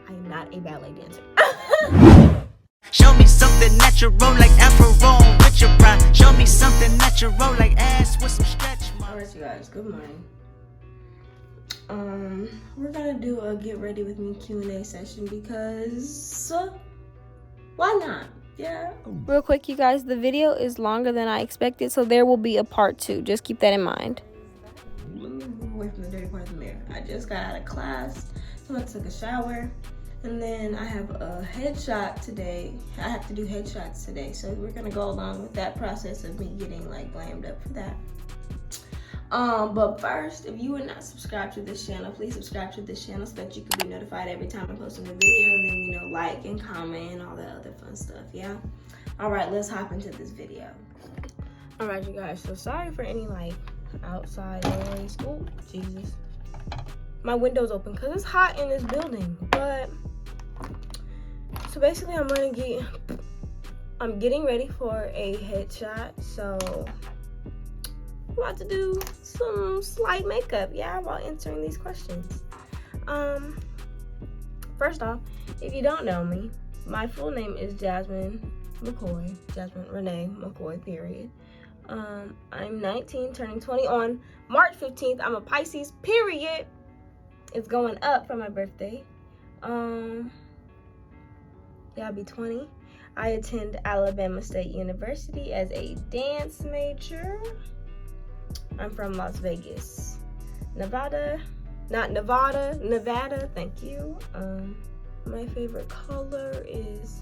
I am not a ballet dancer. Show me something natural like 𝓵𝓮𝓮 𝓤𝓼. Show me something natural like ass with some stretch marks. Alright, you guys, good morning. We're gonna do a get ready with me Q&A session because why not? Yeah. Real quick, you guys, the video is longer than I expected, so there will be a part 2. Just keep that in mind. Let me move away from the dirty part of the mirror. I just got out of class, so I took a shower, and then I have a headshot today. I have to do headshots today, so we're gonna go along with that process of me getting like glammed up for that. But first, if you are not subscribed to this channel, please subscribe to this channel so that you can be notified every time I'm posting a video, and then, you know, like and comment and all that other fun stuff, yeah? All right, let's hop into this video. All right, you guys, so sorry for any, like, outside noise. Oh, Jesus. My window's open because it's hot in this building, but, so basically I'm getting ready for a headshot, so I'm about to do some slight makeup, yeah, while answering these questions. First off, if you don't know me, my full name is Jazmunmccoy, Jasmine Renee McCoy, period. I'm 19, turning 20 on March 15th. I'm a Pisces, period. It's going up for my birthday. Yeah, I'll be 20. I attend Alabama State University as a dance major. I'm from Las Vegas, Nevada. Not Nevada, Nevada, thank you. My favorite color is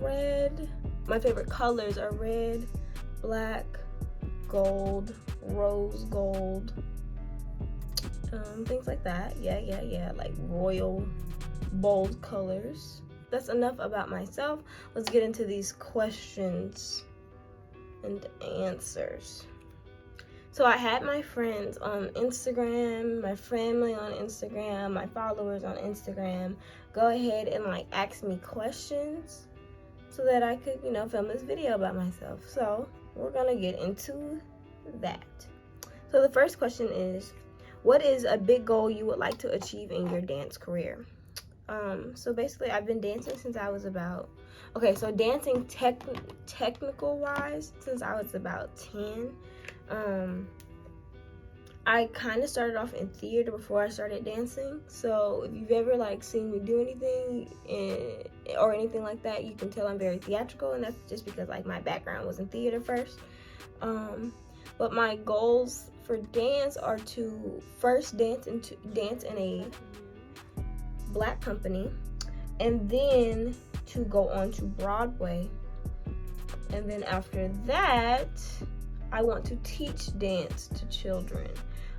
red. My favorite colors are red, black, gold, rose gold, things like that. Yeah, like royal, bold colors. That's enough about myself. Let's get into these questions and answers. So I had my friends on Instagram, my family on Instagram, my followers on Instagram, go ahead and like ask me questions so that I could, you know, film this video about myself. So we're gonna get into that. So the first question is, what is a big goal you would like to achieve in your dance career? So basically I've been dancing since I was about, dancing technical wise since I was about 10. I kind of started off in theater before I started dancing, so if you've ever like seen me do anything or anything like that, you can tell I'm very theatrical, and that's just because like my background was in theater first. But my goals for dance are to first dance in a black company, and then to go on to Broadway, and then after that I want to teach dance to children.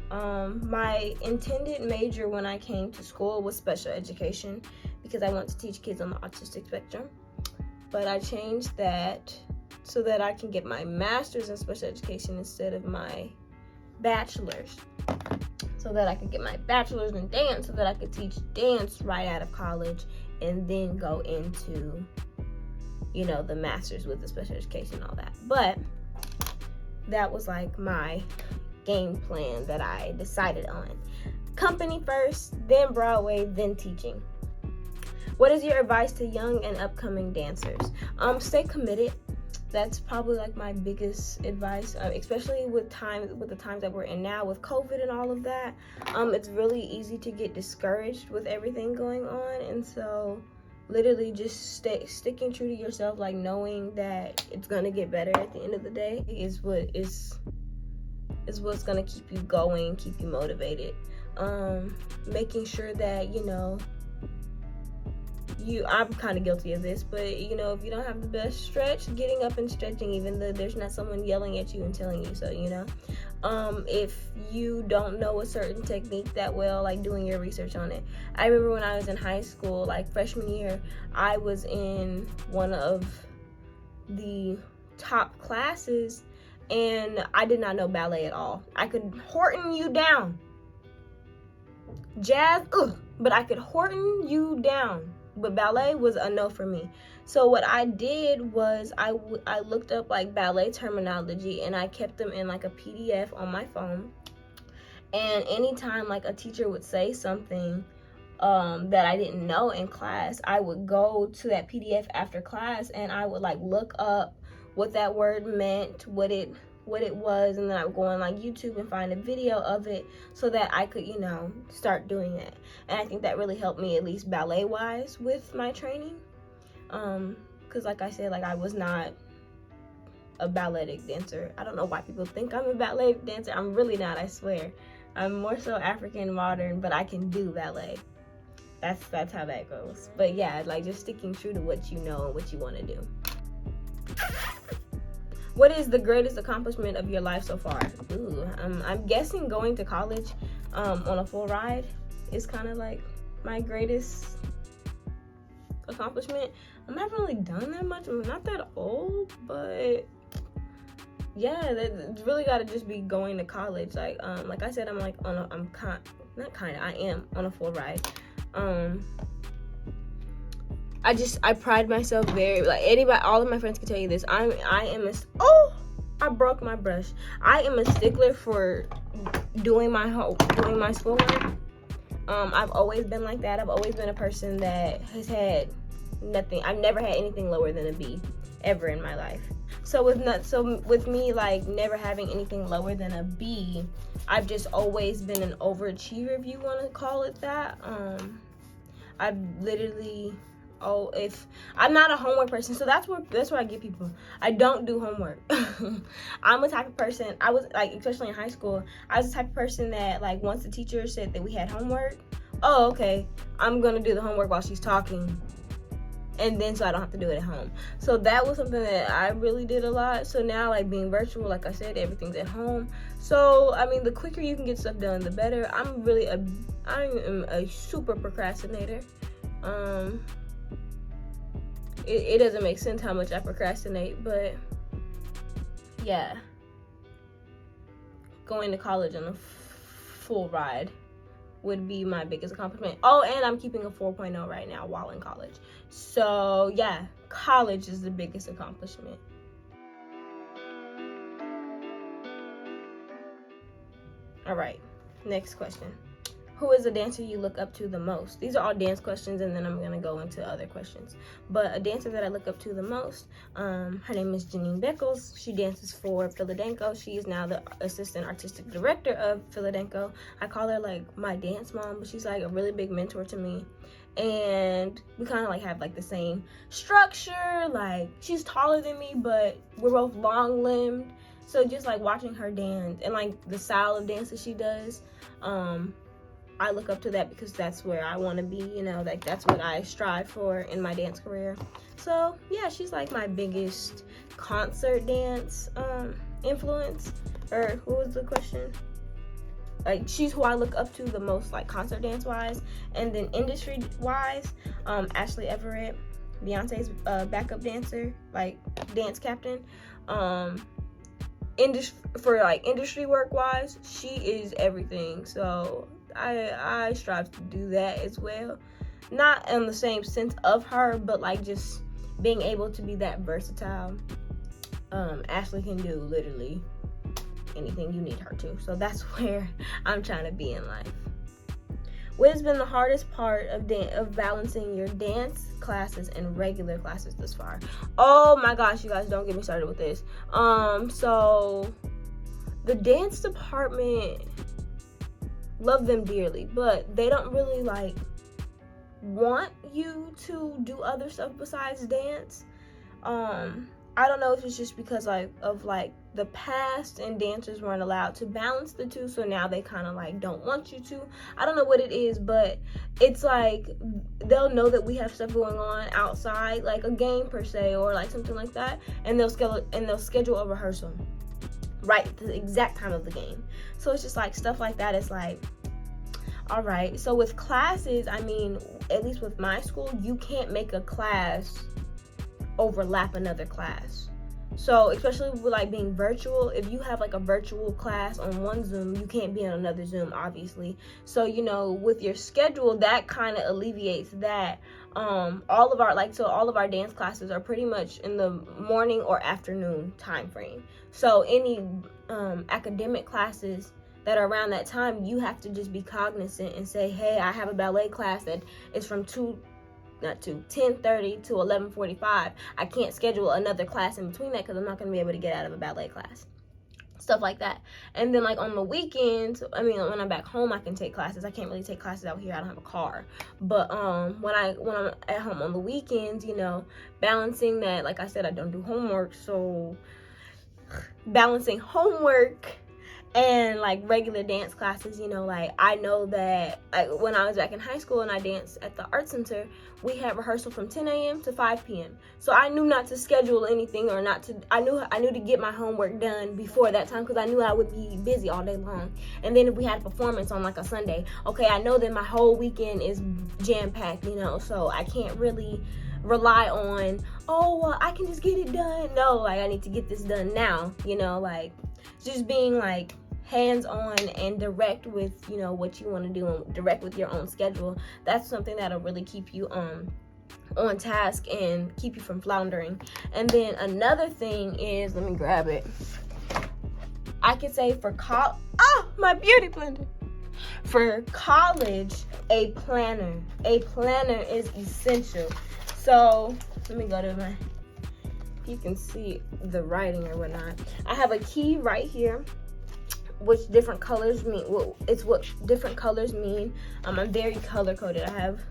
My intended major when I came to school was special education because I want to teach kids on the autistic spectrum. But I changed that so that I can get my master's in special education instead of my bachelor's. So that I could get my bachelor's in dance so that I could teach dance right out of college and then go into, you know, the master's with the special education and all that. But that was like my game plan that I decided on. Company first, then Broadway, then teaching. What is your advice to young and upcoming dancers? Stay committed. That's probably like my biggest advice, especially with the times that we're in now with COVID and all of that. It's really easy to get discouraged with everything going on, and so literally just sticking true to yourself, like knowing that it's gonna get better at the end of the day is what's gonna keep you going, keep you motivated. Making sure that, you know, I'm kind of guilty of this, but you know, if you don't have the best stretch, getting up and stretching even though there's not someone yelling at you and telling you so, you know. If you don't know a certain technique that well, like doing your research on it. I remember when I was in high school, like freshman year, I was in one of the top classes and I did not know ballet at all. I could Horton you down. Jazz, but I could Horton you down. But ballet was a no for me. So what I did was I looked up like ballet terminology and I kept them in like a PDF on my phone. And anytime like a teacher would say something, that I didn't know in class, I would go to that PDF after class and I would like look up what that word meant, what it was, and then I would go on like YouTube and find a video of it so that I could, you know, start doing that. And I think that really helped me, at least ballet wise, with my training. Because like I said, like I was not a balletic dancer. I don't know why people think I'm a ballet dancer. I'm really not, I swear. I'm more so African modern, but I can do ballet. That's how that goes. But yeah, like just sticking true to what you know and what you want to do. What is the greatest accomplishment of your life so far? Ooh, I'm guessing going to college on a full ride is kind of like my greatest accomplishment. I haven't really done that much. I'm not that old, but yeah, it's really got to just be going to college. Like I said, I'm like on a, I am on a full ride. I pride myself very, like anybody, all of my friends can tell you this. I broke my brush. I am a stickler for doing my schoolwork. I've always been like that. I've always been a person that has had nothing. I've never had anything lower than a B ever in my life. So with me like never having anything lower than a B, I've just always been an overachiever, if you want to call it that. I've literally, if I'm not a homework person, so that's where I get people. I don't do homework. I'm a type of person, I was like, especially in high school, I was the type of person that like once the teacher said that we had homework, oh okay, I'm gonna do the homework while she's talking, and then so I don't have to do it at home. So that was something that I really did a lot. So now like being virtual, like I said, everything's at home. So I mean, the quicker you can get stuff done, the better. I am a super procrastinator. It doesn't make sense how much I procrastinate, but yeah, going to college on a full ride would be my biggest accomplishment. Oh, and I'm keeping a 4.0 right now while in college. So yeah, college is the biggest accomplishment. All right, next question. Who is a dancer you look up to the most? These are all dance questions, and then I'm gonna go into other questions. But a dancer that I look up to the most, her name is Janine Beckles. She dances for 𝓑𝓸𝓾𝓬. She is now the assistant artistic director of 𝓑𝓸𝓾𝓬. I call her like my dance mom, but she's like a really big mentor to me. And we kind of like have like the same structure. Like she's taller than me, but we're both long-limbed. So just like watching her dance and like the style of dance that she does, I look up to that because that's where I want to be, you know, like that's what I strive for in my dance career. So yeah, she's like my biggest concert dance influence. Or who was the question? Like she's who I look up to the most, like concert dance wise. And then industry wise, Ashley Everett, Beyonce's backup dancer, like dance captain. For like industry work wise, she is everything. So I strive to do that as well, not in the same sense of her, but like just being able to be that versatile. Ashley can do literally anything you need her to, so that's where I'm trying to be in life. What has been the hardest part of balancing your dance classes and regular classes thus far? Oh my gosh, you guys, don't get me started with this. So the dance department, love them dearly, but they don't really like want you to do other stuff besides dance. I don't know if it's just because of the past and dancers weren't allowed to balance the two, so now they kind of like don't want you to. I don't know what it is, but it's like they'll know that we have stuff going on outside, like a game per se or like something like that, and they'll schedule a rehearsal right at the exact time of the game. So it's just like stuff like that. It's like, all right. So with classes, I mean, at least with my school, you can't make a class overlap another class. So especially with like being virtual, if you have like a virtual class on one Zoom, you can't be on another Zoom, obviously. So, you know, with your schedule, that kind of alleviates that. All of our dance classes are pretty much in the morning or afternoon time frame. So any academic classes that are around that time, you have to just be cognizant and say, hey, I have a ballet class that is from 10:30 to 11:45. I can't schedule another class in between that because I'm not going to be able to get out of a ballet class. Stuff like that. And then like on the weekends, I mean, when I'm back home, I can take classes. I can't really take classes out here. I don't have a car. But when I'm at home on the weekends, you know, balancing that, like I said, I don't do homework, so balancing homework and like regular dance classes, you know, like I know that when I was back in high school and I danced at the art center, we had rehearsal from 10 a.m. to 5 p.m. So I knew not to schedule anything, or not to, I knew to get my homework done before that time, because I knew I would be busy all day long. And then if we had a performance on like a Sunday, okay, I know that my whole weekend is jam-packed, you know, so I can't really rely on, oh, well, I can just get it done. No, like I need to get this done now, you know, like just being like hands-on and direct with, you know, what you want to do, and direct with your own schedule. That's something that'll really keep you on task and keep you from floundering. And then another thing is, let me grab it. I could say for my beauty blender. For college, a planner is essential. So let me go to my, you can see the writing or whatnot. I have a key right here, which different colors mean. Well, it's what different colors mean. I'm very color coded. I have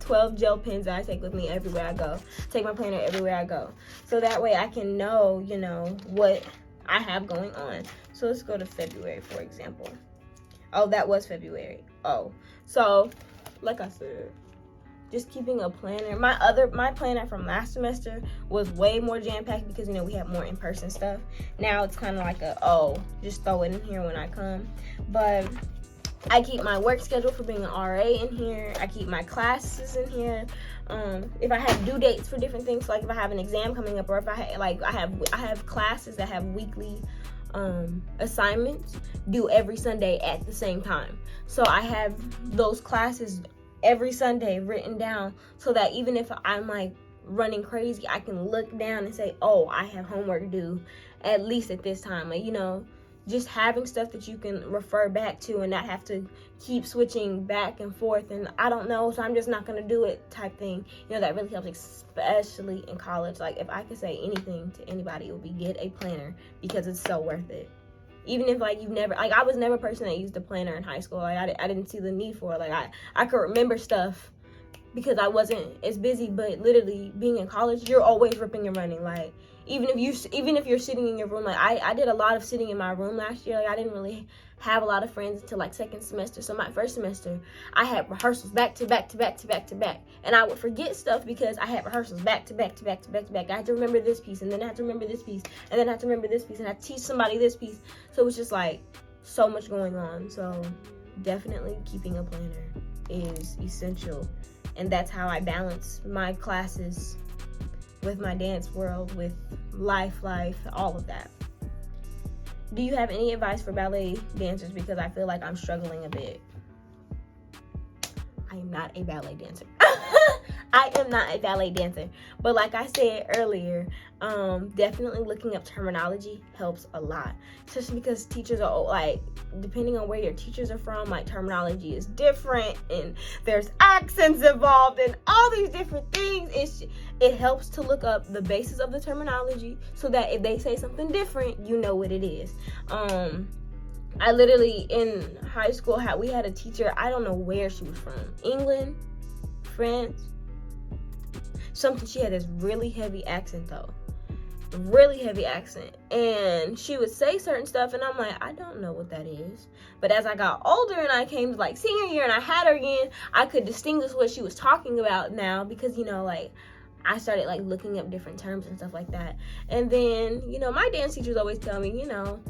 12 gel pens that I take with me everywhere I go. Take my planner everywhere I go, so that way I can know, you know, what I have going on. So let's go to February, for example. Oh, that was February. Oh, so like I said, just keeping a planner. My planner from last semester was way more jam-packed because, you know, we had more in-person stuff. Now it's kind of like just throw it in here when I come. But I keep my work schedule for being an RA in here. I keep my classes in here. If I have due dates for different things, like if I have an exam coming up, or if I have classes that have weekly assignments due every Sunday at the same time. So I have those classes every Sunday written down, so that even if I'm like running crazy, I can look down and say, oh, I have homework due at least at this time. Like, you know, just having stuff that you can refer back to and not have to keep switching back and forth and I don't know, so I'm just not gonna do it type thing. You know, that really helps, especially in college. Like, if I could say anything to anybody, it would be get a planner, because it's so worth it. Even if like you've never, like I was never a person that used a planner in high school. Like I didn't see the need for it. Like I could remember stuff because I wasn't as busy, but literally being in college, you're always ripping and running. Like even if you're sitting in your room, like I did a lot of sitting in my room last year. Like I didn't really have a lot of friends until like second semester. So my first semester, I had rehearsals back to back to back to back to back, and I would forget stuff because I had rehearsals back to back to back to back to back. I had to remember this piece, and then I had to remember this piece, and then I had to remember this piece, and I had to teach somebody this piece. So it was just like so much going on. So definitely keeping a planner is essential, and that's how I balance my classes with my dance world, with life, all of that. Do you have any advice for ballet dancers? Because I feel like I'm struggling a bit. I am not a ballet dancer. I am not a ballet dancer. But like I said earlier, definitely looking up terminology helps a lot. Especially because teachers are like, depending on where your teachers are from, like terminology is different and there's accents involved and all these different things. It helps to look up the basis of the terminology so that if they say something different, you know what it is. I literally, in high school, we had a teacher, I don't know where she was from. England, France, something. She had this really heavy accent though. Really heavy accent. And she would say certain stuff and I'm like, I don't know what that is. But as I got older and I came to like senior year and I had her again, I could distinguish what she was talking about now because, you know, like I started like looking up different terms and stuff like that. And then, you know, my dance teachers always tell me, you know,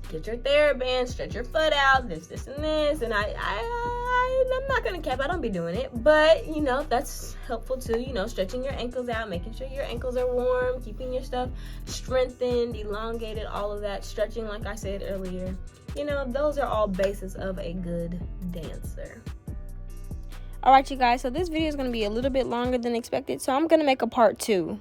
get your TheraBand, stretch your foot out, this, and this. And I'm not gonna cap, I don't be doing it. But, you know, that's helpful too, you know, stretching your ankles out, making sure your ankles are warm, keeping your stuff strengthened, elongated, all of that. Stretching, like I said earlier. You know, those are all bases of a good dancer. Alright, you guys, so this video is going to be a little bit longer than expected, so I'm going to make a part 2.